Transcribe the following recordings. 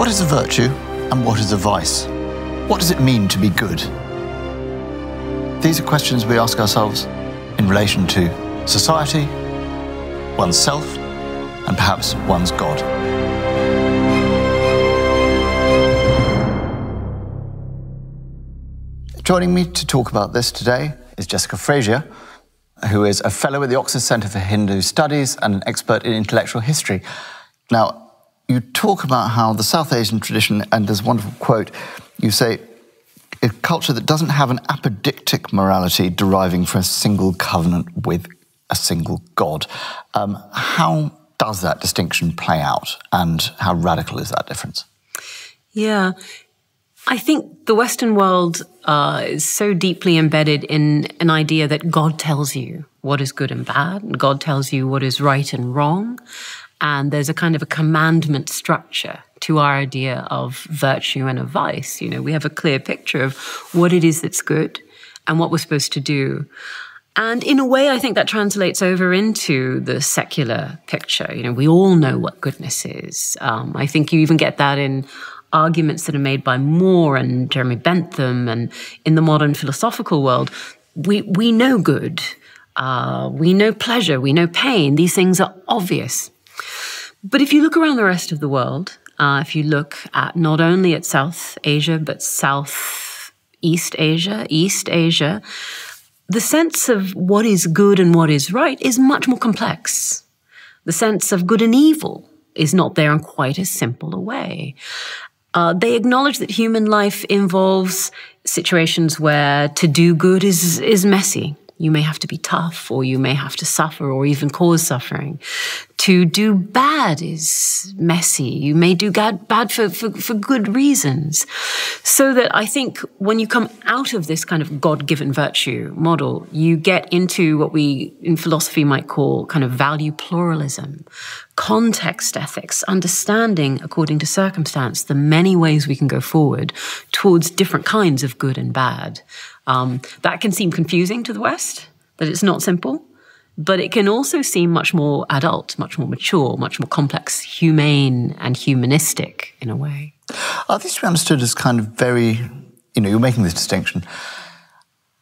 What is a virtue and what is a vice? What does it mean to be good? These are questions we ask ourselves in relation to society, oneself, and perhaps one's God. Joining me to talk about this today is Jessica Frazier, who is a fellow at the Oxford Centre for Hindu Studies and an expert in intellectual history. Now, you talk about how the South Asian tradition, and there's a wonderful quote, you say, a culture that doesn't have an apodictic morality deriving from a single covenant with a single God. How does that distinction play out, and how radical is that difference? Yeah, I think the Western world is so deeply embedded in an idea that God tells you what is good and bad, and God tells you what is right and wrong. And there's a kind of a commandment structure to our idea of virtue and of vice. You know, we have a clear picture of what it is that's good and what we're supposed to do. And in a way, I think that translates over into the secular picture. You know, we all know what goodness is. I think you even get that in arguments that are made by Moore and Jeremy Bentham, and in the modern philosophical world. We know good, we know pleasure, we know pain. These things are obvious. But if you look around the rest of the world, if you look at not only at South Asia, but Southeast Asia, East Asia, the sense of what is good and what is right is much more complex. The sense of good and evil is not there in quite as simple a way. They acknowledge that human life involves situations where to do good is messy. You may have to be tough, or you may have to suffer or even cause suffering. To do bad is messy. You may do bad for good reasons. So that I think when you come out of this kind of God-given virtue model, you get into what we in philosophy might call kind of value pluralism, context ethics, understanding according to circumstance the many ways we can go forward towards different kinds of good and bad. That can seem confusing to the West, that it's not simple, but it can also seem much more adult, much more mature, much more complex, humane and humanistic in a way. Are these to be understood as kind of very, you know, you're making this distinction.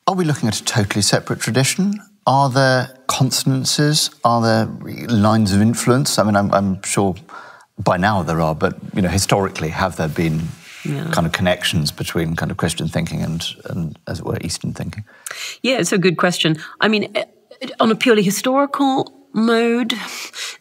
Are we looking at a totally separate tradition? Are there consonances? Are there lines of influence? I mean, I'm sure by now there are, but, you know, historically, have there been kind of connections between kind of Christian thinking and, as it were, Eastern thinking? Yeah, it's a good question. I mean, on a purely historical mode,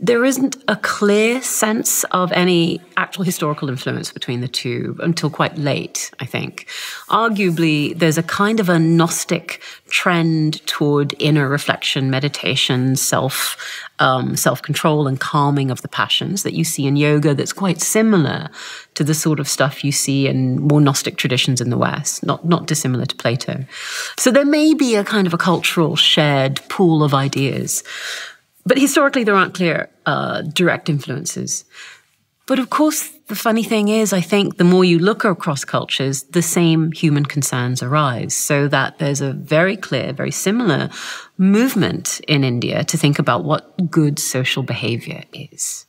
there isn't a clear sense of any actual historical influence between the two until quite late, I think. Arguably, there's a kind of a Gnostic trend toward inner reflection, meditation, self-control and calming of the passions that you see in yoga that's quite similar to the sort of stuff you see in more Gnostic traditions in the West, not dissimilar to Plato. So there may be a kind of a cultural shared pool of ideas. But historically, there aren't clear direct influences. But of course, the funny thing is, I think the more you look across cultures, the same human concerns arise, so that there's a very clear, very similar movement in India to think about what good social behavior is.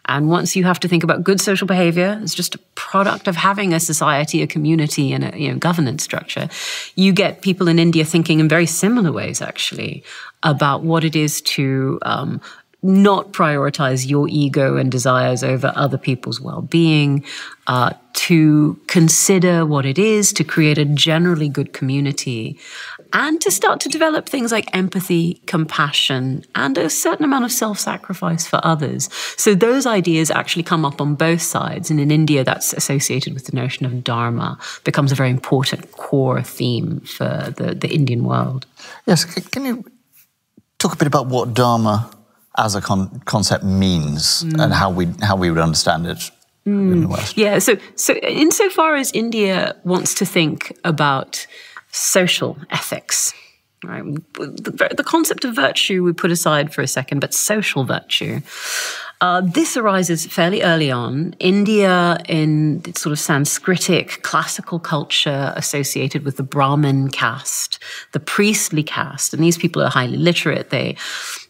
And once you have to think about good social behavior as just a product of having a society, a community, and a governance structure, you get people in India thinking in very similar ways, actually, about what it is to not prioritize your ego and desires over other people's well-being, to consider what it is to create a generally good community, and to start to develop things like empathy, compassion, and a certain amount of self-sacrifice for others. So those ideas actually come up on both sides. And in India, that's associated with the notion of dharma, becomes a very important core theme for the Indian world. Yes, can you talk a bit about what dharma as a concept means and how we would understand it in the West? Yeah, so insofar as India wants to think about social ethics, right? The concept of virtue we put aside for a second, but social virtue. This arises fairly early on. India, in its sort of Sanskritic classical culture associated with the Brahmin caste, the priestly caste, and these people are highly literate.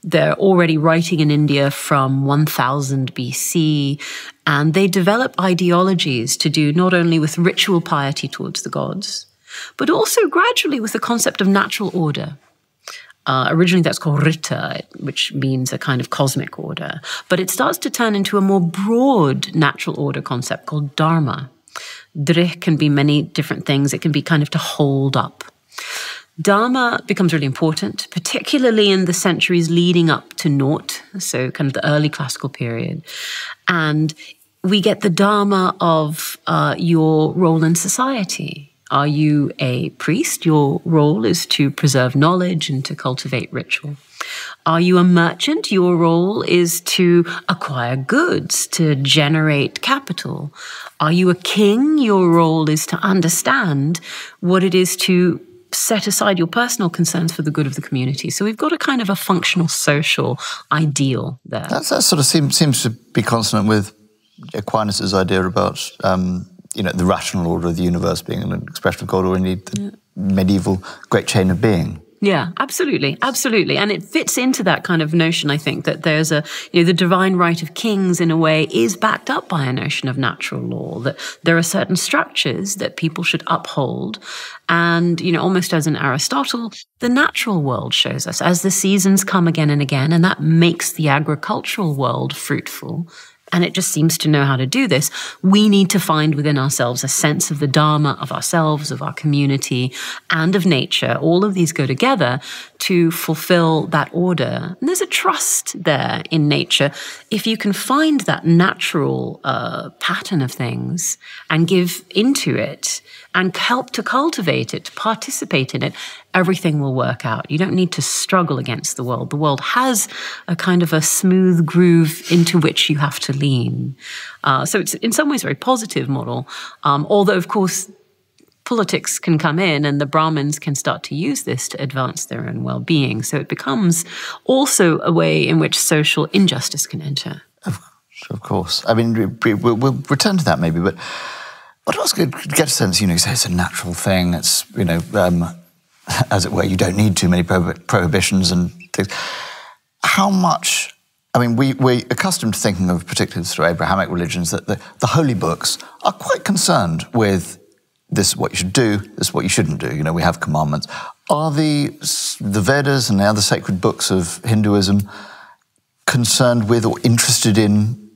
They're already writing in India from 1000 BC. And they develop ideologies to do not only with ritual piety towards the gods, but also gradually with the concept of natural order. Originally, that's called Ritter, which means a kind of cosmic order. But it starts to turn into a more broad natural order concept called Dharma. Drih can be many different things. It can be kind of to hold up. Dharma becomes really important, particularly in the centuries leading up to naught, so kind of the early classical period. And we get the Dharma of your role in society. Are you a priest? Your role is to preserve knowledge and to cultivate ritual. Are you a merchant? Your role is to acquire goods, to generate capital. Are you a king? Your role is to understand what it is to set aside your personal concerns for the good of the community. So we've got a kind of a functional social ideal there. That sort of seems to be consonant with Aquinas' idea about the rational order of the universe being an expression of God, or indeed the medieval great chain of being. Yeah, absolutely, absolutely. And it fits into that kind of notion, I think, that there's the divine right of kings, in a way, is backed up by a notion of natural law, that there are certain structures that people should uphold. And, almost as in Aristotle, the natural world shows us as the seasons come again and again, and that makes the agricultural world fruitful. And it just seems to know how to do this. We need to find within ourselves a sense of the Dharma of ourselves, of our community, and of nature. All of these go together to fulfill that order. And there's a trust there in nature. If you can find that natural pattern of things and give into it and help to cultivate it, to participate in it, everything will work out. You don't need to struggle against the world. The world has a kind of a smooth groove into which you have to lean. So it's in some ways a very positive model, although, of course, politics can come in and the Brahmins can start to use this to advance their own well-being. So it becomes also a way in which social injustice can enter. Of course. I mean, we'll return to that maybe, but what else could get a sense, you say it's a natural thing, it's, as it were, you don't need too many prohibitions and things. How much, we're accustomed to thinking of, particularly through Abrahamic religions, that the holy books are quite concerned with this is what you should do, this is what you shouldn't do. We have commandments. Are the Vedas and the other sacred books of Hinduism concerned with or interested in,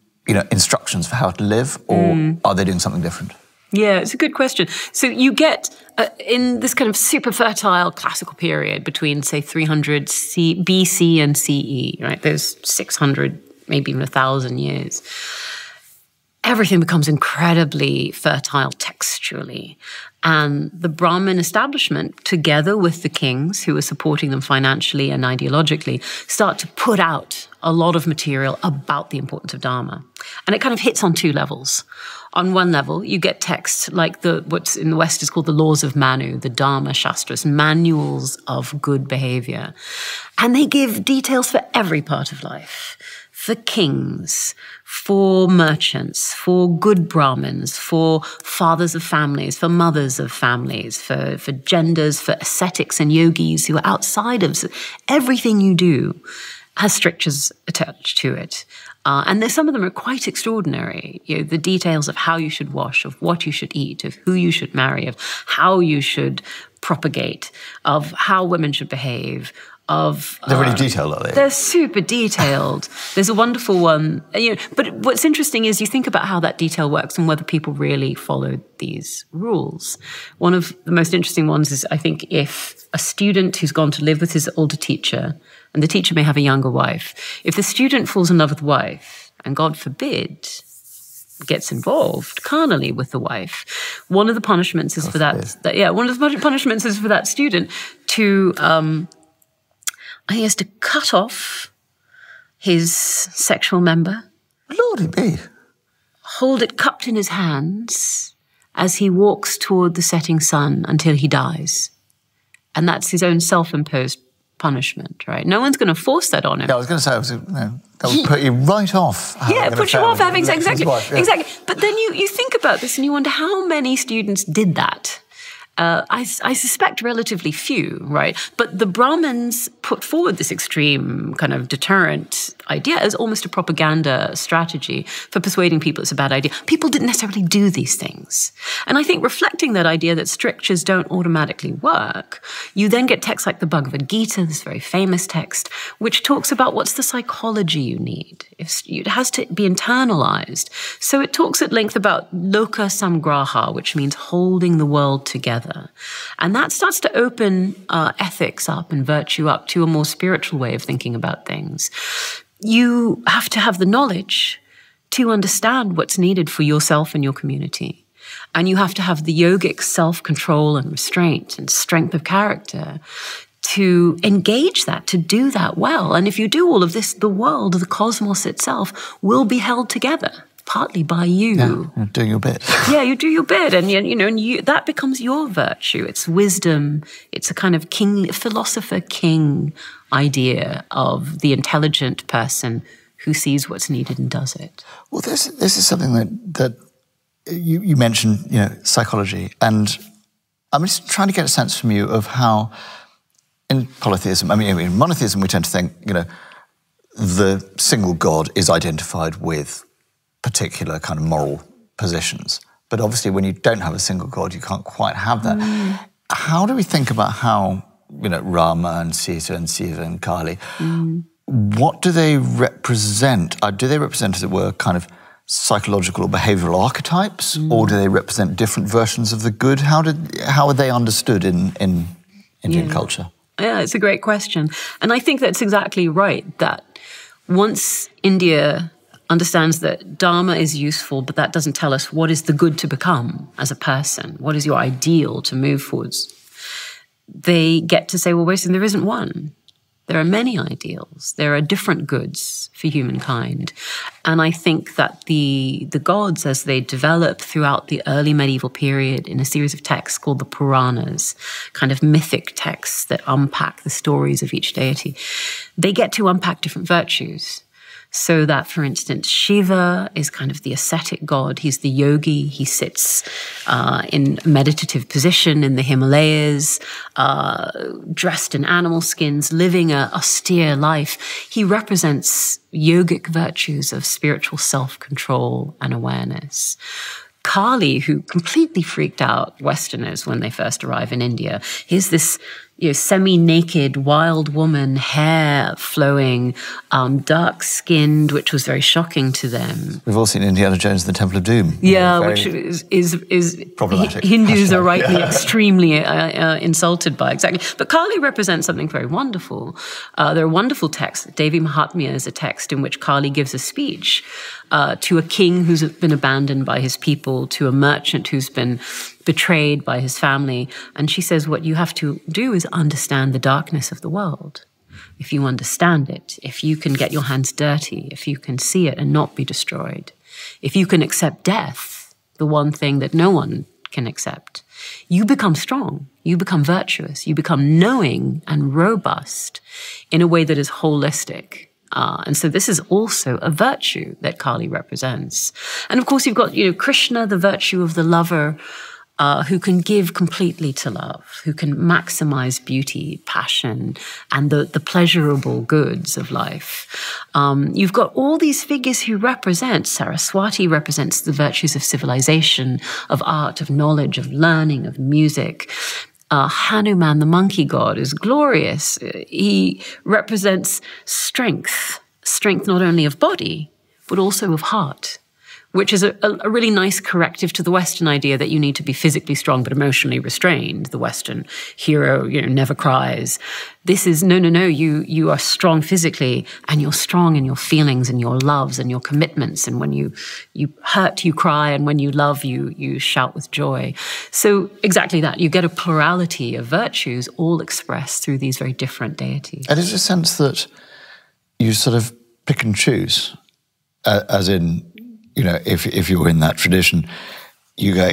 instructions for how to live, or are they doing something different? Yeah, it's a good question. So you get, in this kind of super fertile classical period between, say, 300 BC and CE, right? There's 600, maybe even 1,000 years. Everything becomes incredibly fertile textually. And the Brahmin establishment, together with the kings who are supporting them financially and ideologically, start to put out a lot of material about the importance of Dharma. And it kind of hits on two levels. On one level, you get texts like what's in the West is called the Laws of Manu, the Dharma Shastras, manuals of good behavior. And they give details for every part of life. For kings, for merchants, for good Brahmins, for fathers of families, for mothers of families, for genders, for ascetics and yogis who are outside of everything you do has strictures attached to it. And some of them are quite extraordinary. The details of how you should wash, of what you should eat, of who you should marry, of how you should propagate, of how women should behave, they're really detailed, are they? They're super detailed. There's a wonderful one. But what's interesting is you think about how that detail works and whether people really followed these rules. One of the most interesting ones is, I think, if a student who's gone to live with his older teacher, and the teacher may have a younger wife, if the student falls in love with the wife, and God forbid, gets involved carnally with the wife, one of the punishments is one of the punishments is for that student to he has to cut off his sexual member. Lordy be. Hold it cupped in his hands as he walks toward the setting sun until he dies. And that's his own self-imposed punishment, right? No one's going to force that on him. Yeah, I was going to say, that would put you right off. Put you off having sex, exactly. Exactly. But then you think about this and you wonder how many students did that. I suspect relatively few, right? But the Brahmins put forward this extreme kind of deterrent idea as almost a propaganda strategy for persuading people it's a bad idea. People didn't necessarily do these things. And I think reflecting that idea that strictures don't automatically work, you then get texts like the Bhagavad Gita, this very famous text, which talks about what's the psychology you need. It has to be internalized. So it talks at length about loka samgraha, which means holding the world together. And that starts to open ethics up and virtue up to a more spiritual way of thinking about things. You have to have the knowledge to understand what's needed for yourself and your community. And you have to have the yogic self-control and restraint and strength of character to engage that, to do that well. And if you do all of this, the world, the cosmos itself, will be held together, partly by you. Yeah, you're doing your bit. Yeah, you do your bit, and that becomes your virtue. It's wisdom. It's a kind of philosopher-king idea of the intelligent person who sees what's needed and does it. Well, this is something that you mentioned, psychology, and I'm just trying to get a sense from you of how, in polytheism, in monotheism, we tend to think, the single God is identified with particular kind of moral positions. But obviously, when you don't have a single God, you can't quite have that. How do we think about how, Rama and Sita and Shiva and Kali, what do they represent? Do they represent, as it were, kind of psychological or behavioral archetypes, or do they represent different versions of the good? How are they understood in Indian culture? Yeah, it's a great question. And I think that's exactly right, that once India understands that Dharma is useful, but that doesn't tell us what is the good to become as a person, what is your ideal to move forwards, they get to say, well, wait a second, there isn't one. There are many ideals. There are different goods for humankind. And I think that the gods, as they develop throughout the early medieval period in a series of texts called the Puranas, kind of mythic texts that unpack the stories of each deity, they get to unpack different virtues. So that, for instance, Shiva is kind of the ascetic god. He's the yogi. He sits in meditative position in the Himalayas, dressed in animal skins, living an austere life. He represents yogic virtues of spiritual self-control and awareness. Kali, who completely freaked out Westerners when they first arrive in India, he's this semi-naked, wild woman, hair flowing, dark-skinned, which was very shocking to them. We've all seen Indiana Jones and the Temple of Doom. Yeah, which is problematic. Hindus are rightly extremely insulted by, exactly. But Kali represents something very wonderful. There are wonderful texts. Devi Mahatmya is a text in which Kali gives a speech to a king who's been abandoned by his people, to a merchant who's been betrayed by his family. And she says, what you have to do is understand the darkness of the world. If you understand it, if you can get your hands dirty, if you can see it and not be destroyed, if you can accept death, the one thing that no one can accept, you become strong, you become virtuous, you become knowing and robust in a way that is holistic. And so this is also a virtue that Kali represents. And of course, you've got, Krishna, the virtue of the lover, who can give completely to love, who can maximize beauty, passion, and the pleasurable goods of life. You've got all these figures who represent, Saraswati represents the virtues of civilization, of art, of knowledge, of learning, of music. Hanuman, the monkey god, is glorious. He represents strength not only of body, but also of heart, which is a really nice corrective to the Western idea that you need to be physically strong but emotionally restrained. The Western hero, never cries. This is, no, you are strong physically, and you're strong in your feelings and your loves and your commitments. And when you hurt, you cry, and when you love, you shout with joy. So exactly that. You get a plurality of virtues all expressed through these very different deities. And it's a sense that you sort of pick and choose, as in, if you're in that tradition, you go,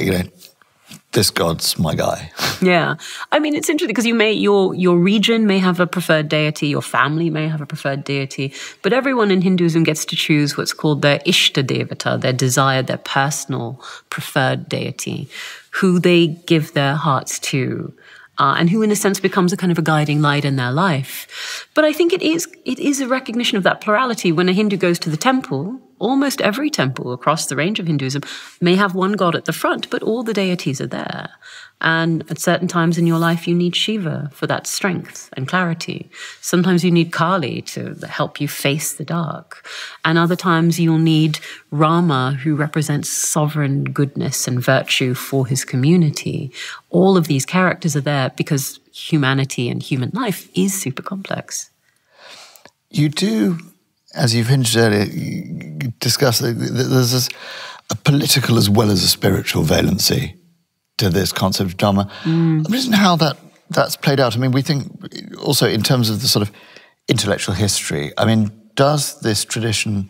this god's my guy. Yeah. I mean, it's interesting because your region may have a preferred deity, your family may have a preferred deity, but everyone in Hinduism gets to choose what's called their Ishta Devata, their desired, their personal preferred deity, who they give their hearts to. And who, in a sense, becomes a kind of a guiding light in their life. But I think it is a recognition of that plurality. When a Hindu goes to the temple, almost every temple across the range of Hinduism may have one god at the front, but all the deities are there. And at certain times in your life, you need Shiva for that strength and clarity. Sometimes you need Kali to help you face the dark. And other times you'll need Rama, who represents sovereign goodness and virtue for his community. All of these characters are there because humanity and human life is super complex. You do, as you've hinted earlier, you discuss that there's a political as well as a spiritual valency to this concept of Dharma. I'm interested in how that's played out. I mean, we think also in terms of the sort of intellectual history, I mean, does this tradition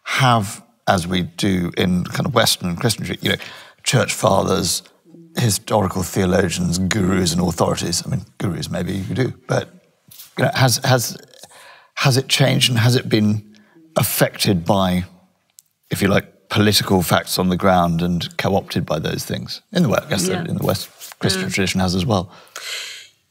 have, as we do in kind of Western and Christian, church fathers, historical theologians, gurus and authorities? I mean, gurus maybe you do, but has it changed and has it been affected by, if you like, political facts on the ground and co-opted by those things? In the West, I guess in the West, Christian tradition has as well.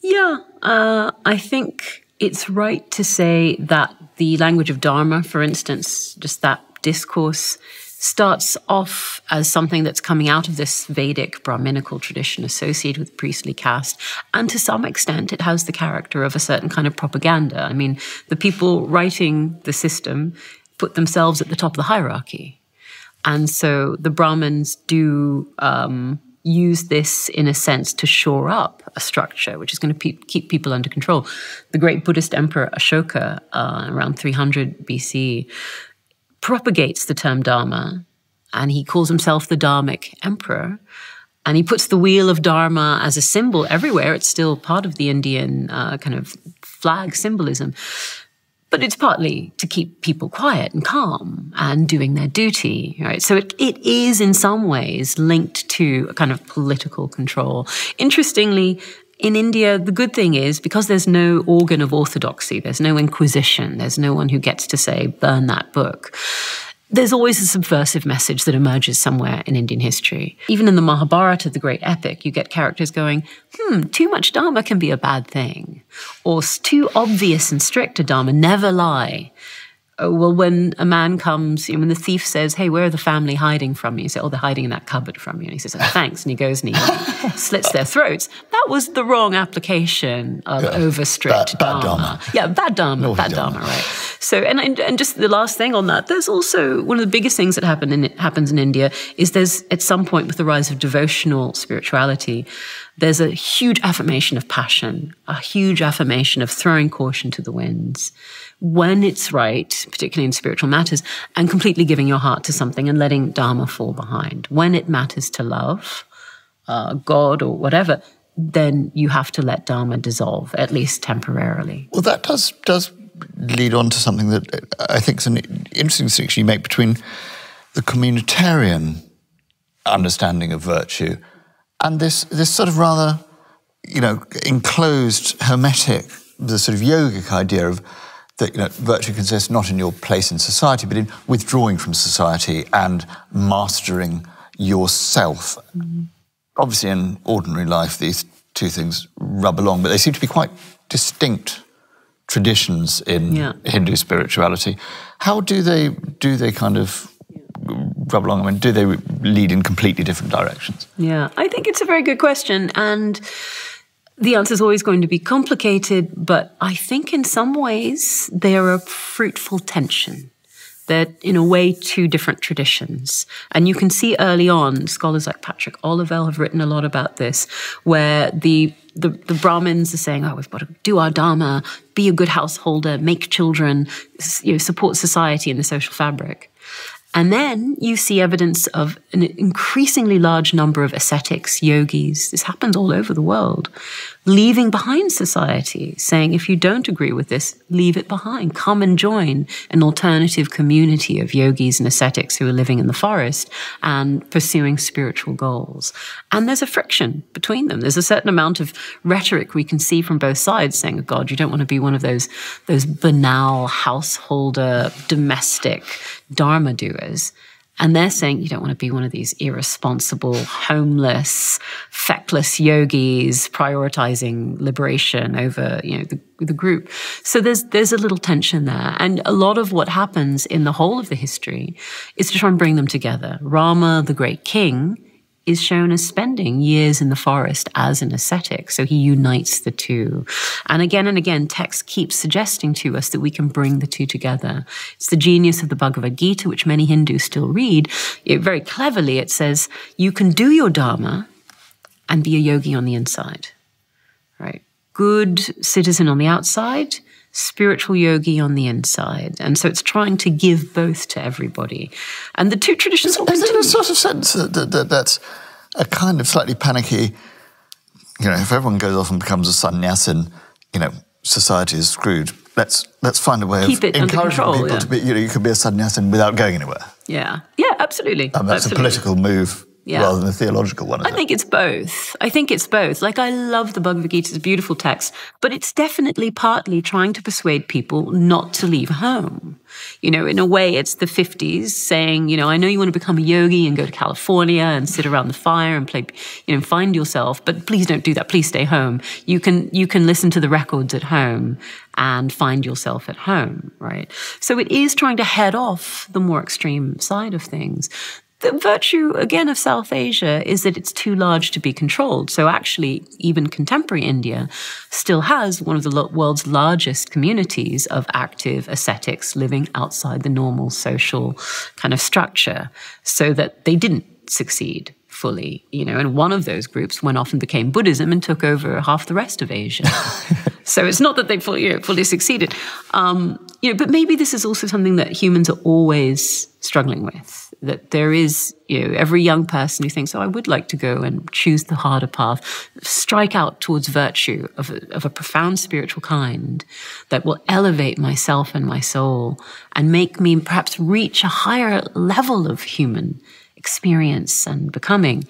Yeah, I think it's right to say that the language of Dharma, for instance, just that discourse, starts off as something that's coming out of this Vedic Brahminical tradition associated with priestly caste. And to some extent, it has the character of a certain kind of propaganda. I mean, the people writing the system put themselves at the top of the hierarchy. And so the Brahmins do use this, in a sense, to shore up a structure which is going to keep people under control. The great Buddhist emperor Ashoka, around 300 BC, propagates the term Dharma, and he calls himself the Dharmic emperor. And he puts the wheel of Dharma as a symbol everywhere. It's still part of the Indian kind of flag symbolism. But it's partly to keep people quiet and calm and doing their duty, right? So it is in some ways linked to a kind of political control. Interestingly, in India, the good thing is because there's no organ of orthodoxy, there's no inquisition, there's no one who gets to say, burn that book. There's always a subversive message that emerges somewhere in Indian history. Even in the Mahabharata, the great epic, you get characters going, too much Dharma can be a bad thing. Or too obvious and strict a Dharma, never lie. Oh, well, when a man comes, when the thief says, hey, where are the family hiding from you? You say, oh, they're hiding in that cupboard from you. And he says, oh, thanks. And he goes and he slits their throats. That was the wrong application of over-strict Dharma. Bad Dharma. Yeah, bad Dharma, right. So, and just the last thing on that, there's also one of the biggest things that happens in India is there's, at some point with the rise of devotional spirituality, there's a huge affirmation of passion, a huge affirmation of throwing caution to the winds when it's right, particularly in spiritual matters, and completely giving your heart to something and letting Dharma fall behind. When it matters to love God or whatever, then you have to let Dharma dissolve, at least temporarily. Well, that does lead on to something that I think is an interesting distinction you make between the communitarian understanding of virtue and this sort of rather, enclosed, hermetic, the sort of yogic idea of that virtue consists not in your place in society, but in withdrawing from society and mastering yourself. Mm-hmm. Obviously, in ordinary life, these two things rub along, but they seem to be quite distinct traditions in Hindu spirituality. How do they kind of rub along? I mean, do they lead in completely different directions? Yeah, I think it's a very good question, and the answer is always going to be complicated, but I think in some ways they are a fruitful tension. They're, in a way, two different traditions. And you can see early on, scholars like Patrick Olivelle have written a lot about this, where the Brahmins are saying, we've got to do our dharma, be a good householder, make children, support society and the social fabric. And then you see evidence of an increasingly large number of ascetics, yogis, this happens all over the world, leaving behind society, saying, if you don't agree with this, leave it behind. Come and join an alternative community of yogis and ascetics who are living in the forest and pursuing spiritual goals. And there's a friction between them. There's a certain amount of rhetoric we can see from both sides saying, oh God, you don't want to be one of those banal householder, domestic dharma doers. And they're saying you don't want to be one of these irresponsible, homeless, feckless yogis prioritizing liberation over, the group. So there's a little tension there. And a lot of what happens in the whole of the history is to try and bring them together. Rama, the great king, is shown as spending years in the forest as an ascetic. So he unites the two. And again, text keeps suggesting to us that we can bring the two together. It's the genius of the Bhagavad Gita, which many Hindus still read. Very cleverly, it says, you can do your dharma and be a yogi on the inside, right? Good citizen on the outside, spiritual yogi on the inside. And so it's trying to give both to everybody. And the two traditions will continue. Is there a sort of sense that that's a kind of slightly panicky, if everyone goes off and becomes a sannyasin, society is screwed. Let's find a way of encouraging people to be, you could be a sannyasin without going anywhere. Yeah, absolutely. And that's absolutely. A political move. Yeah. Rather than a theological one. I think it's both. Like, I love the Bhagavad Gita. It's a beautiful text, but it's definitely partly trying to persuade people not to leave home. In a way, it's the 50s saying, I know you want to become a yogi and go to California and sit around the fire and play, find yourself, but please don't do that. Please stay home. You can listen to the records at home and find yourself at home, right? So it is trying to head off the more extreme side of things. The virtue, again, of South Asia is that it's too large to be controlled. So actually, even contemporary India still has one of the world's largest communities of active ascetics living outside the normal social kind of structure, so that they didn't succeed fully, and one of those groups went off and became Buddhism and took over half the rest of Asia. So it's not that they fully succeeded. But maybe this is also something that humans are always struggling with, that there is, every young person who thinks, I would like to go and choose the harder path, strike out towards virtue of a profound spiritual kind that will elevate myself and my soul and make me perhaps reach a higher level of human experience and becoming.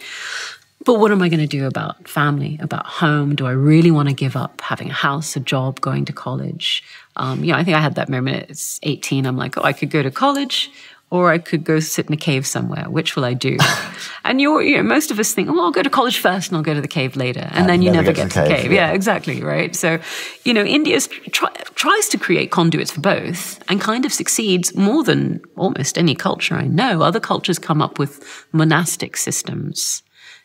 But what am I going to do about family, about home? Do I really want to give up having a house, a job, going to college? I think I had that moment at 18. I'm like, I could go to college or I could go sit in a cave somewhere. Which will I do? And most of us think, I'll go to college first and I'll go to the cave later. And then you never get to the cave. Yeah, exactly, right? So, India tries to create conduits for both and kind of succeeds more than almost any culture I know. Other cultures come up with monastic systems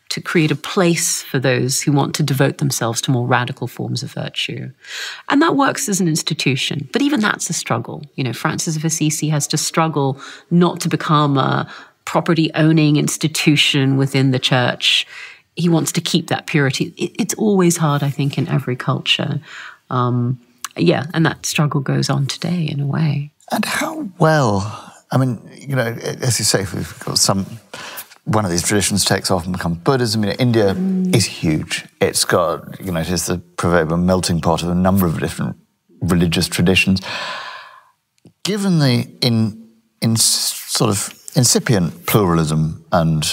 to create a place for those who want to devote themselves to more radical forms of virtue. And that works as an institution, but even that's a struggle. Francis of Assisi has to struggle not to become a property-owning institution within the church. He wants to keep that purity. It's always hard, I think, in every culture. And that struggle goes on today in a way. And how well, as you say, we've got one of these traditions takes off and becomes Buddhism. India is huge. It's got, it is the proverbial melting pot of a number of different religious traditions. Given the sort of incipient pluralism and,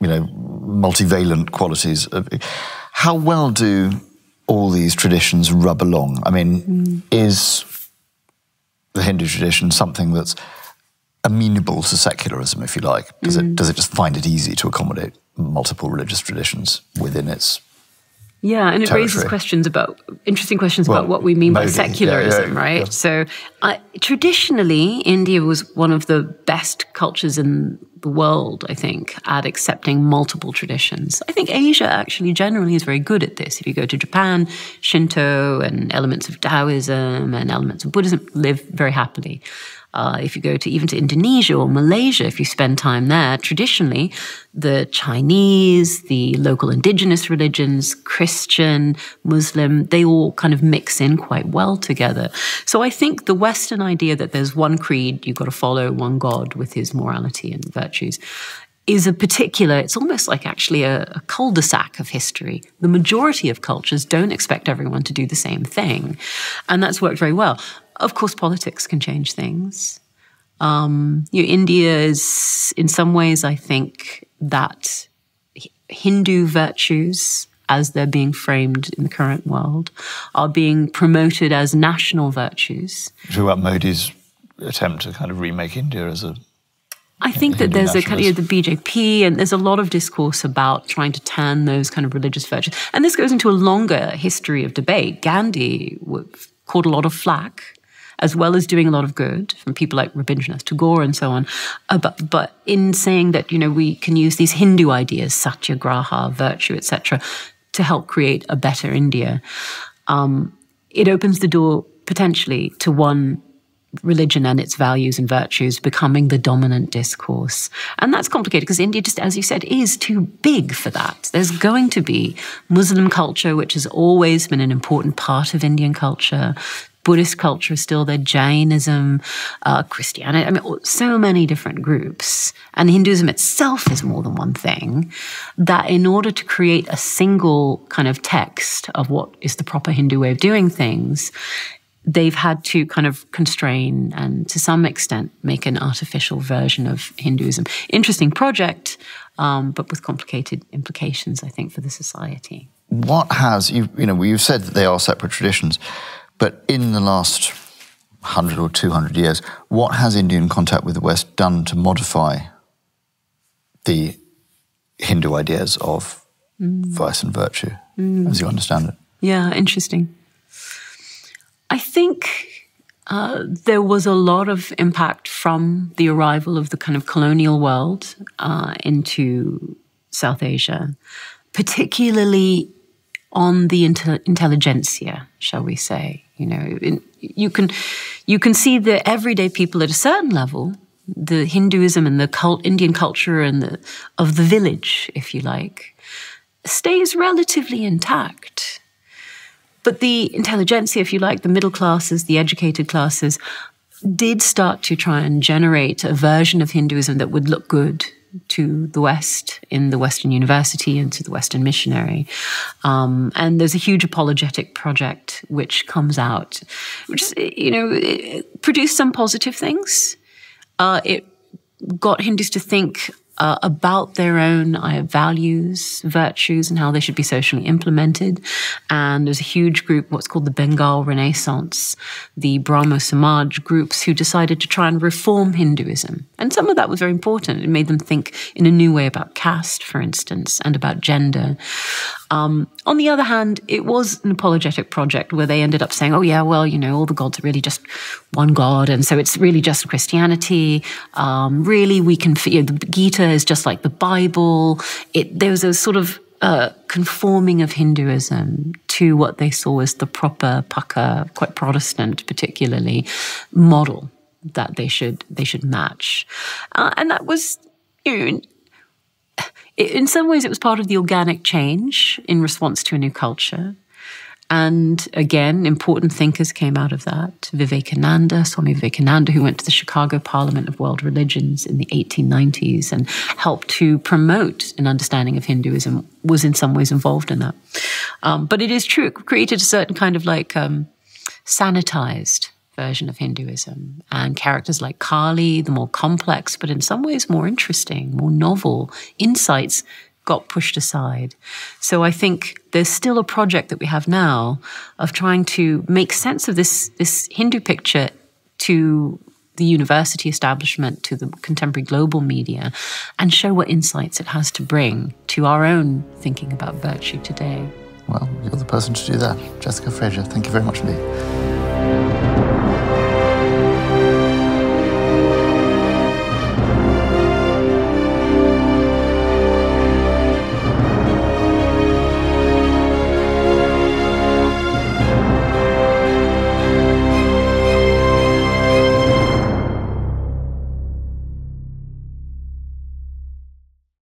multivalent qualities, how well do all these traditions rub along? Is the Hindu tradition something that's amenable to secularism, if you like? Does it just find it easy to accommodate multiple religious traditions within its and it raises interesting questions about what we mean by secularism, right? Yeah. So traditionally, India was one of the best cultures in the world, I think, at accepting multiple traditions. I think Asia actually generally is very good at this. If you go to Japan, Shinto and elements of Taoism and elements of Buddhism live very happily. If you go to even to Indonesia or Malaysia, if you spend time there, traditionally, the Chinese, the local indigenous religions, Christian, Muslim, they all kind of mix in quite well together. So I think the Western idea that there's one creed, you've got to follow one God with his morality and virtues, is a particular, it's almost like actually a cul-de-sac of history. The majority of cultures don't expect everyone to do the same thing. And that's worked very well. Of course, politics can change things. India is, in some ways, I think, that Hindu virtues, as they're being framed in the current world, are being promoted as national virtues. Talk about Modi's attempt to kind of remake India as a... I think that there's a kind of the BJP, and there's a lot of discourse about trying to turn those kind of religious virtues. And this goes into a longer history of debate. Gandhi caught a lot of flack, as well as doing a lot of good from people like Rabindranath Tagore and so on. But in saying that, we can use these Hindu ideas, satyagraha, virtue, etc., to help create a better India, it opens the door potentially to one religion and its values and virtues becoming the dominant discourse. And that's complicated because India, just as you said, is too big for that. There's going to be Muslim culture, which has always been an important part of Indian culture. Buddhist culture is still there, Jainism, Christianity, so many different groups. And Hinduism itself is more than one thing, that in order to create a single kind of text of what is the proper Hindu way of doing things, they've had to kind of constrain and to some extent make an artificial version of Hinduism. Interesting project, but with complicated implications, I think, for the society. What has, you've said that they are separate traditions, but in the last 100 or 200 years, what has Indian contact with the West done to modify the Hindu ideas of vice and virtue, as you understand it? Yeah, interesting. I think there was a lot of impact from the arrival of the kind of colonial world into South Asia, particularly on the intelligentsia, shall we say. You can see the everyday people at a certain level, the Hinduism and the Indian culture and of the village, if you like, stays relatively intact. But the intelligentsia, if you like, the middle classes, the educated classes, did start to try and generate a version of Hinduism that would look good to the West, in the Western university and to the Western missionary. And there's a huge apologetic project which comes out, which, it produced some positive things. It got Hindus to think about their own values, virtues, and how they should be socially implemented. And there's a huge group, what's called the Bengal Renaissance, the Brahmo Samaj groups, who decided to try and reform Hinduism. And some of that was very important. It made them think in a new way about caste, for instance, and about gender. On the other hand, it was an apologetic project where they ended up saying, oh yeah, well, all the gods are really just one God, and so it's really just Christianity. Really, we can, the Gita is just like the Bible. There was a sort of conforming of Hinduism to what they saw as the proper Paka, quite Protestant particularly, model that they should match. And that was, in some ways, it was part of the organic change in response to a new culture. And again, important thinkers came out of that. Swami Vivekananda, who went to the Chicago Parliament of World Religions in the 1890s and helped to promote an understanding of Hinduism, was in some ways involved in that. But it is true, it created a certain kind of sanitized version of Hinduism. And characters like Kali, the more complex, but in some ways more interesting, more novel insights got pushed aside. So I think there's still a project that we have now of trying to make sense of this Hindu picture to the university establishment, to the contemporary global media, and show what insights it has to bring to our own thinking about virtue today. Well, you're the person to do that. Jessica Frazier, thank you very much indeed.